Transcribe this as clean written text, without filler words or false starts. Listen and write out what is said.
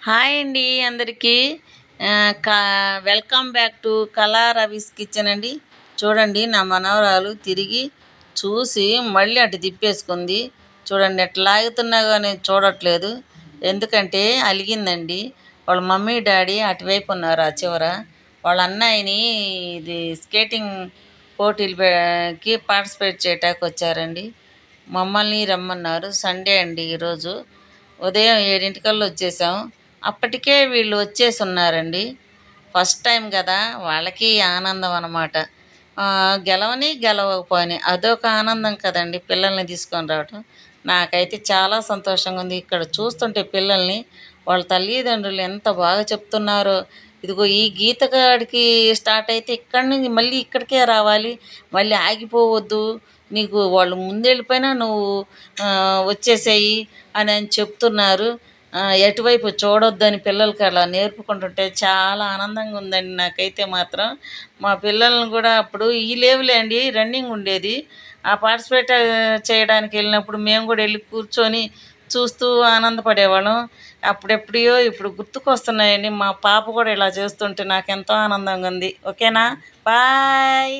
Hi అండి అందరికీ. కా వెల్కమ్ బ్యాక్ టు కళా రవీస్ కిచెన్ అండి. చూడండి, నా మనవరాలు తిరిగి చూసి మళ్ళీ అటు తిప్పేసుకుంది. చూడండి, ఎట్లా లాగుతున్నా కానీ చూడట్లేదు, ఎందుకంటే అలిగిందండి. వాళ్ళ మమ్మీ డాడీ అటువైపు ఉన్నారు, ఆ చివర. వాళ్ళ అన్నయ్యని ఇది స్కేటింగ్ పోటీలకి పార్టిసిపేట్ చేయటానికి వచ్చారండి. మమ్మల్ని రమ్మన్నారు. సండే అండి ఈరోజు. ఉదయం 7 వచ్చేసాం. అప్పటికే వీళ్ళు వచ్చేసి ఉన్నారండి. ఫస్ట్ టైం కదా, వాళ్ళకి ఆనందం అన్నమాట. గెలవని గెలవకపోని అదొక ఆనందం కదండి, పిల్లల్ని తీసుకొని రావటం. నాకైతే చాలా సంతోషంగా ఉంది ఇక్కడ చూస్తుంటే పిల్లల్ని. వాళ్ళ తల్లిదండ్రులు ఎంత బాగా చెప్తున్నారో. ఇదిగో ఈ గీత కాడికి స్టార్ట్ అయితే ఇక్కడి నుంచి మళ్ళీ ఇక్కడికే రావాలి, మళ్ళీ ఆగిపోవద్దు, నీకు వాళ్ళు ముందెళ్ళిపోయినా నువ్వు వచ్చేసేయి అని చెప్తున్నారు. ఎటువైపు చూడొద్దని పిల్లలకి అలా నేర్పుకుంటుంటే చాలా ఆనందంగా ఉందండి నాకైతే మాత్రం. మా పిల్లల్ని కూడా అప్పుడు ఈ లేవులే అండి, రన్నింగ్ ఉండేది. ఆ పార్టిసిపేట్ చేయడానికి వెళ్ళినప్పుడు మేము కూడా వెళ్ళి కూర్చొని చూస్తూ ఆనందపడేవాళ్ళం. అప్పుడెప్పుడో ఇప్పుడు గుర్తుకొస్తున్నాయండి. మా పాప కూడా ఇలా చేస్తుంటే నాకు ఎంతో ఆనందంగా ఉంది. ఓకేనా, బాయ్.